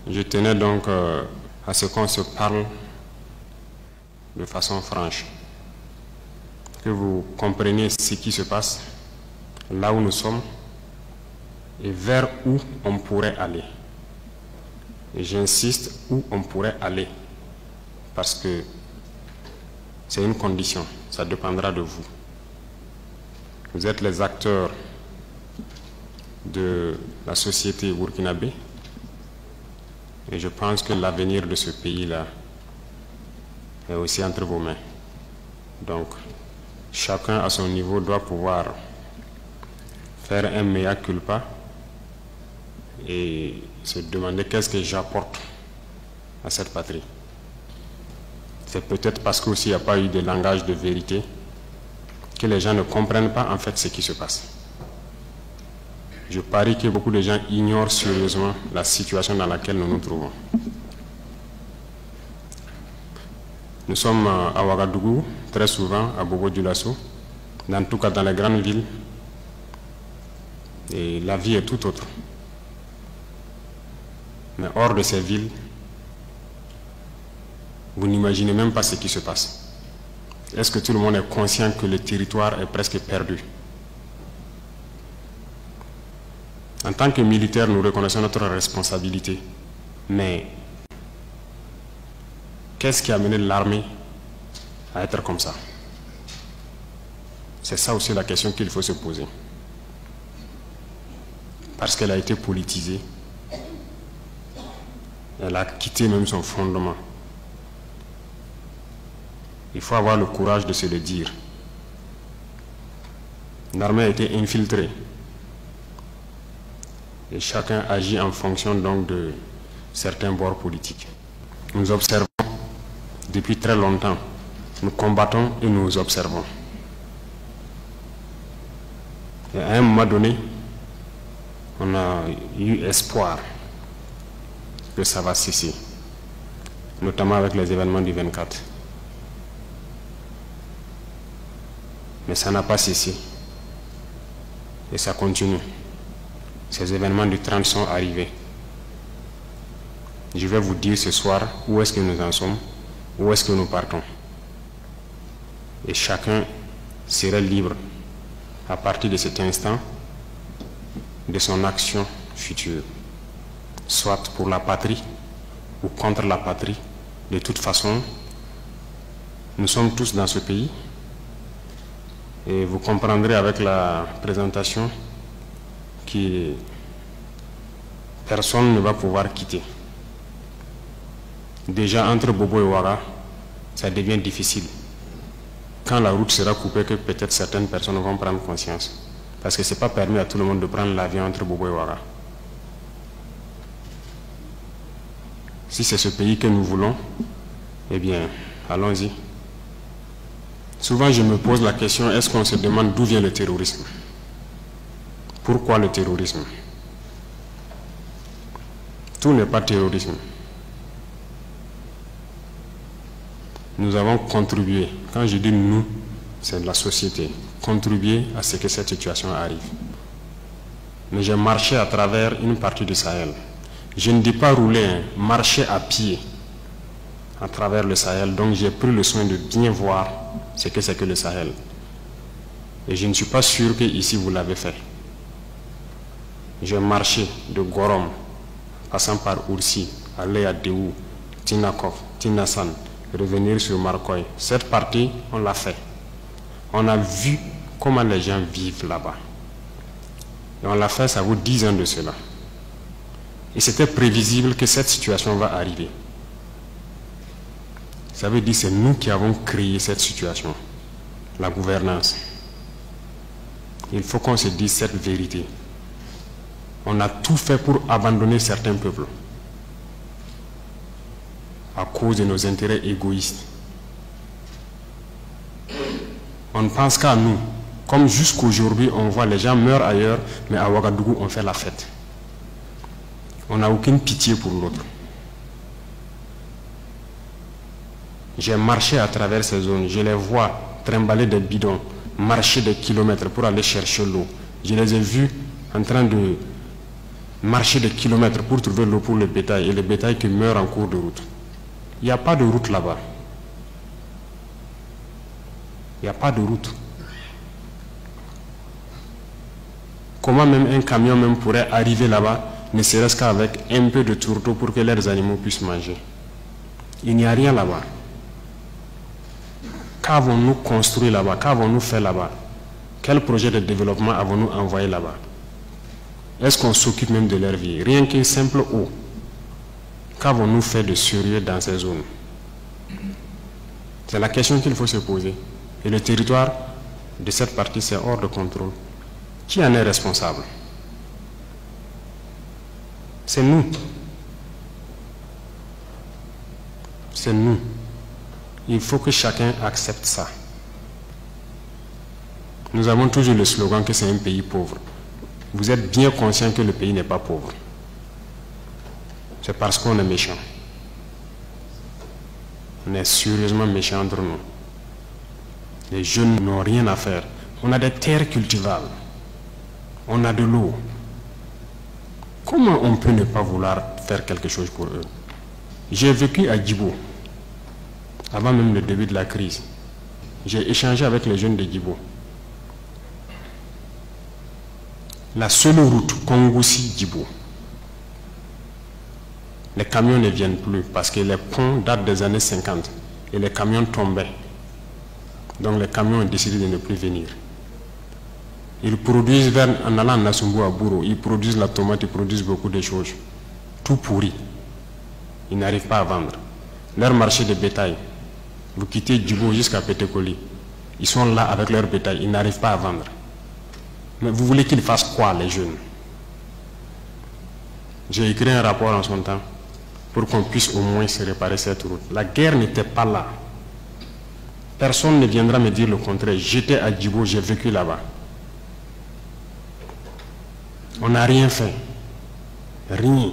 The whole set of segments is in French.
Je tenais donc à ce qu'on se parle de façon franche, que vous compreniez ce qui se passe, là où nous sommes et vers où on pourrait aller. Et j'insiste, où on pourrait aller, parce que c'est une condition, ça dépendra de vous. Vous êtes les acteurs de la société burkinabé et je pense que l'avenir de ce pays-là est aussi entre vos mains. Donc, chacun à son niveau doit pouvoir faire un mea culpa et se demander qu'est-ce que j'apporte à cette patrie. C'est peut-être parce qu'aussi il n'y a pas eu de langage de vérité que les gens ne comprennent pas en fait ce qui se passe. Je parie que beaucoup de gens ignorent sérieusement la situation dans laquelle nous nous trouvons. Nous sommes à Ouagadougou, très souvent à Bobo-Dioulasso, dans tout cas dans les grandes villes, et la vie est tout autre. Mais hors de ces villes, vous n'imaginez même pas ce qui se passe. Est-ce que tout le monde est conscient que le territoire est presque perdu? En tant que militaires, nous reconnaissons notre responsabilité. Mais qu'est-ce qui a amené l'armée à être comme ça? C'est ça aussi la question qu'il faut se poser. Parce qu'elle a été politisée. Elle a quitté même son fondement. Il faut avoir le courage de se le dire. L'armée a été infiltrée. Et chacun agit en fonction donc de certains bords politiques. Nous observons depuis très longtemps. Nous combattons et nous observons. Et à un moment donné, on a eu espoir que ça va cesser, notamment avec les événements du 24. Mais ça n'a pas cessé. Et ça continue. Ces événements du 30 sont arrivés. Je vais vous dire ce soir où est-ce que nous en sommes, où est-ce que nous partons. Et chacun serait libre, à partir de cet instant, de son action future. Soit pour la patrie ou contre la patrie. De toute façon, nous sommes tous dans ce pays. Et vous comprendrez avec la présentation que personne ne va pouvoir quitter. Déjà entre Bobo et Ouaga, ça devient difficile. Quand la route sera coupée, que peut-être certaines personnes vont prendre conscience. Parce que ce n'est pas permis à tout le monde de prendre l'avion entre Bobo et Ouaga. Si c'est ce pays que nous voulons, eh bien, allons-y. Souvent, je me pose la question, est-ce qu'on se demande d'où vient le terrorisme? Pourquoi le terrorisme? Tout n'est pas terrorisme. Nous avons contribué, quand je dis nous, c'est la société, contribué à ce que cette situation arrive. Mais j'ai marché à travers une partie du Sahel. Je ne dis pas rouler, marcher à pied à travers le Sahel. Donc j'ai pris le soin de bien voir ce que c'est que le Sahel. Et je ne suis pas sûr que ici vous l'avez fait. J'ai marché de Gorom, passant par Oursi, aller à Déou, Tinakov, Tinasan, revenir sur Marcoy. Cette partie, on l'a fait. On a vu comment les gens vivent là-bas. Et on l'a fait, ça vaut 10 ans de cela. Et c'était prévisible que cette situation va arriver. Ça veut dire que c'est nous qui avons créé cette situation, la gouvernance. Il faut qu'on se dise cette vérité. On a tout fait pour abandonner certains peuples à cause de nos intérêts égoïstes. On ne pense qu'à nous. Comme jusqu'aujourd'hui, on voit les gens meurent ailleurs, mais à Ouagadougou, on fait la fête. On n'a aucune pitié pour l'autre. J'ai marché à travers ces zones, je les vois trimballer des bidons, marcher des kilomètres pour aller chercher l'eau. Je les ai vus en train de marcher des kilomètres pour trouver l'eau pour le bétail et le bétail qui meurt en cours de route. Il n'y a pas de route là-bas. Il n'y a pas de route. Comment même un camion même pourrait arriver là-bas, ne serait-ce qu'avec un peu de tourteau pour que leurs animaux puissent manger? Il n'y a rien là-bas. Qu'avons-nous construit là-bas? Qu'avons-nous fait là-bas? Quel projet de développement avons-nous envoyé là-bas? Est-ce qu'on s'occupe même de leur vie? Rien qu'une simple eau. Qu'avons-nous fait de sérieux dans ces zones? C'est la question qu'il faut se poser. Et le territoire de cette partie, c'est hors de contrôle. Qui en est responsable? C'est nous. C'est nous. Il faut que chacun accepte ça. Nous avons toujours le slogan que c'est un pays pauvre. Vous êtes bien conscient que le pays n'est pas pauvre. C'est parce qu'on est méchant. On est sérieusement méchant entre nous. Les jeunes n'ont rien à faire. On a des terres cultivables. On a de l'eau. Comment on peut ne pas vouloir faire quelque chose pour eux? J'ai vécu à Djibo, avant même le début de la crise. J'ai échangé avec les jeunes de Djibo. La seule route Kongoussi-Djibo, les camions ne viennent plus parce que les ponts datent des années 50 et les camions tombaient. Donc les camions ont décidé de ne plus venir. Ils produisent, en allant à Nassumbu à Bouro, ils produisent la tomate, ils produisent beaucoup de choses. Tout pourri. Ils n'arrivent pas à vendre. Leur marché de bétail, vous quittez Djibo jusqu'à Pétékoli, ils sont là avec leur bétail, ils n'arrivent pas à vendre. Mais vous voulez qu'ils fassent quoi, les jeunes? J'ai écrit un rapport en son temps pour qu'on puisse au moins se réparer cette route. La guerre n'était pas là. Personne ne viendra me dire le contraire. J'étais à Djibo, j'ai vécu là-bas. On n'a rien fait. Rien.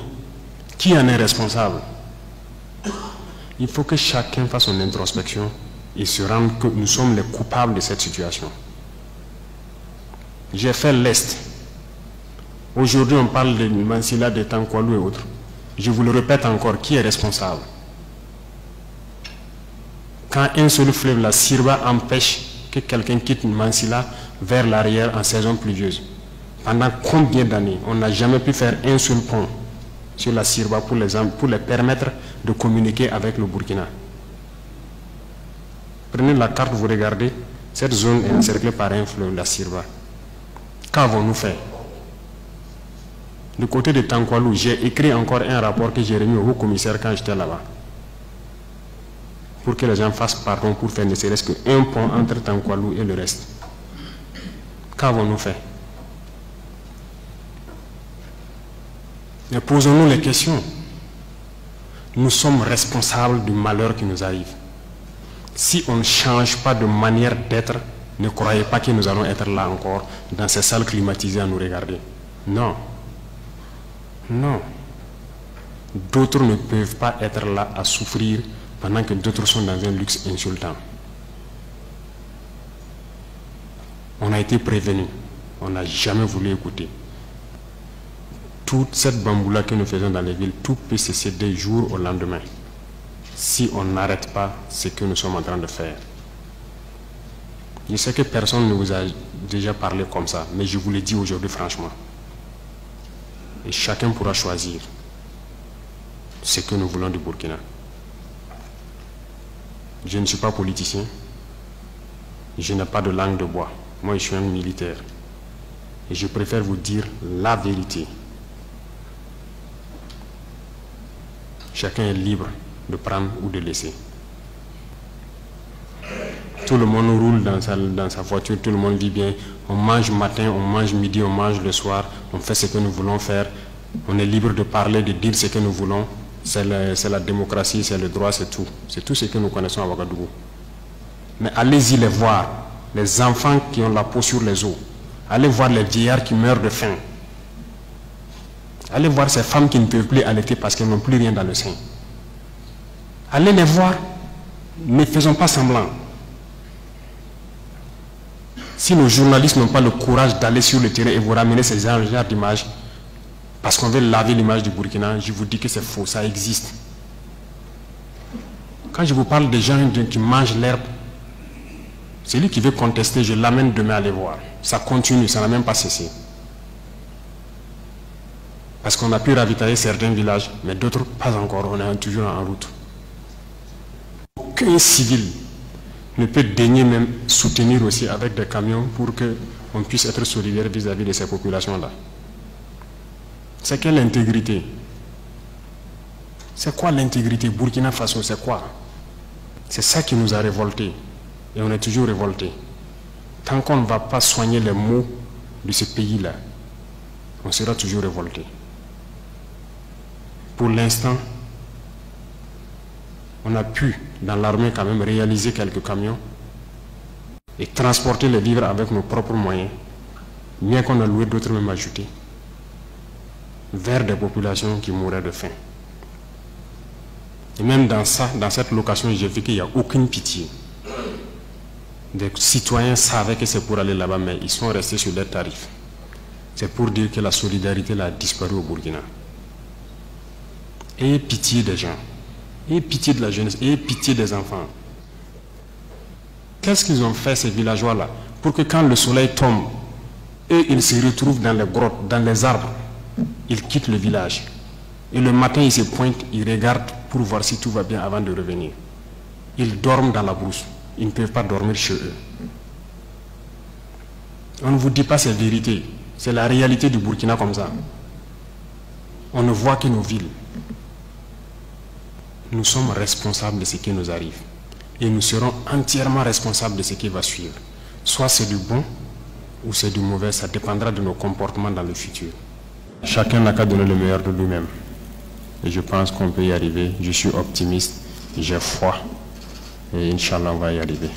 Qui en est responsable? Il faut que chacun fasse son introspection et se rende que nous sommes les coupables de cette situation. J'ai fait l'Est. Aujourd'hui, on parle de Mansilla, de Tankwalou et autres. Je vous le répète encore, qui est responsable? Quand un seul fleuve, la Sirba, empêche que quelqu'un quitte Mansilla vers l'arrière en saison pluvieuse, pendant combien d'années on n'a jamais pu faire un seul pont sur la Sirba pour les permettre de communiquer avec le Burkina? Prenez la carte, vous regardez, cette zone est encerclée par un fleuve, la Sirba. Qu'avons-nous fait? Du côté de Tankwalou, j'ai écrit encore un rapport que j'ai remis au haut-commissaire quand j'étais là-bas, pour que les gens fassent pardon pour faire ne serait-ce qu'un pont entre Tankwalou et le reste. Qu'avons-nous fait? Mais posons-nous les questions. Nous sommes responsables du malheur qui nous arrive. Si on ne change pas de manière d'être, ne croyez pas que nous allons être là encore, dans ces salles climatisées à nous regarder. Non. Non. D'autres ne peuvent pas être là à souffrir pendant que d'autres sont dans un luxe insultant. On a été prévenus. On n'a jamais voulu écouter. Toute cette bamboula que nous faisons dans les villes, tout peut cesser du jour au lendemain, si on n'arrête pas ce que nous sommes en train de faire. Je sais que personne ne vous a déjà parlé comme ça, mais je vous le dis aujourd'hui franchement. Et chacun pourra choisir ce que nous voulons du Burkina. Je ne suis pas politicien. Je n'ai pas de langue de bois. Moi, je suis un militaire. Et je préfère vous dire la vérité. Chacun est libre de prendre ou de laisser. Tout le monde roule dans sa voiture, tout le monde vit bien. On mange matin, on mange midi, on mange le soir. On fait ce que nous voulons faire. On est libre de parler, de dire ce que nous voulons. C'est la démocratie, c'est le droit, c'est tout. C'est tout ce que nous connaissons à Ouagadougou. Mais allez-y les voir. Les enfants qui ont la peau sur les os. Allez voir les vieillards qui meurent de faim. Allez voir ces femmes qui ne peuvent plus allaiter parce qu'elles n'ont plus rien dans le sein. Allez les voir. Ne faisons pas semblant. Si nos journalistes n'ont pas le courage d'aller sur le terrain et vous ramener ces genres d'images, parce qu'on veut laver l'image du Burkina, je vous dis que c'est faux, ça existe. Quand je vous parle des gens qui mangent l'herbe, celui qui veut contester, je l'amène demain à les voir. Ça continue, ça n'a même pas cessé. Parce qu'on a pu ravitailler certains villages, mais d'autres pas encore, on est toujours en route. Aucun civil ne peut daigner même soutenir aussi avec des camions pour qu'on puisse être solidaire vis-à-vis de ces populations-là. C'est quelle intégrité? C'est quoi l'intégrité? Burkina Faso, c'est quoi? C'est ça qui nous a révoltés. Et on est toujours révoltés. Tant qu'on ne va pas soigner les maux de ce pays-là, on sera toujours révoltés. Pour l'instant, on a pu, dans l'armée quand même, réaliser quelques camions et transporter les vivres avec nos propres moyens, bien qu'on a loué d'autres même ajoutés, vers des populations qui mouraient de faim. Et même dans cette location, j'ai vu qu'il n'y a aucune pitié. Des citoyens savaient que c'est pour aller là-bas, mais ils sont restés sur leurs tarifs. C'est pour dire que la solidarité a disparu au Burkina. Ayez pitié des gens, ayez pitié de la jeunesse, ayez pitié des enfants. Qu'est-ce qu'ils ont fait, ces villageois-là, pour que quand le soleil tombe, eux, ils se retrouvent dans les grottes, dans les arbres, ils quittent le village. Et le matin, ils se pointent, ils regardent pour voir si tout va bien avant de revenir. Ils dorment dans la brousse. Ils ne peuvent pas dormir chez eux. On ne vous dit pas ces vérités. C'est la réalité du Burkina comme ça. On ne voit que nos villes. Nous sommes responsables de ce qui nous arrive. Et nous serons entièrement responsables de ce qui va suivre. Soit c'est du bon ou c'est du mauvais, ça dépendra de nos comportements dans le futur. Chacun n'a qu'à donner le meilleur de lui-même. Et je pense qu'on peut y arriver. Je suis optimiste, j'ai foi. Et Inch'Allah, on va y arriver.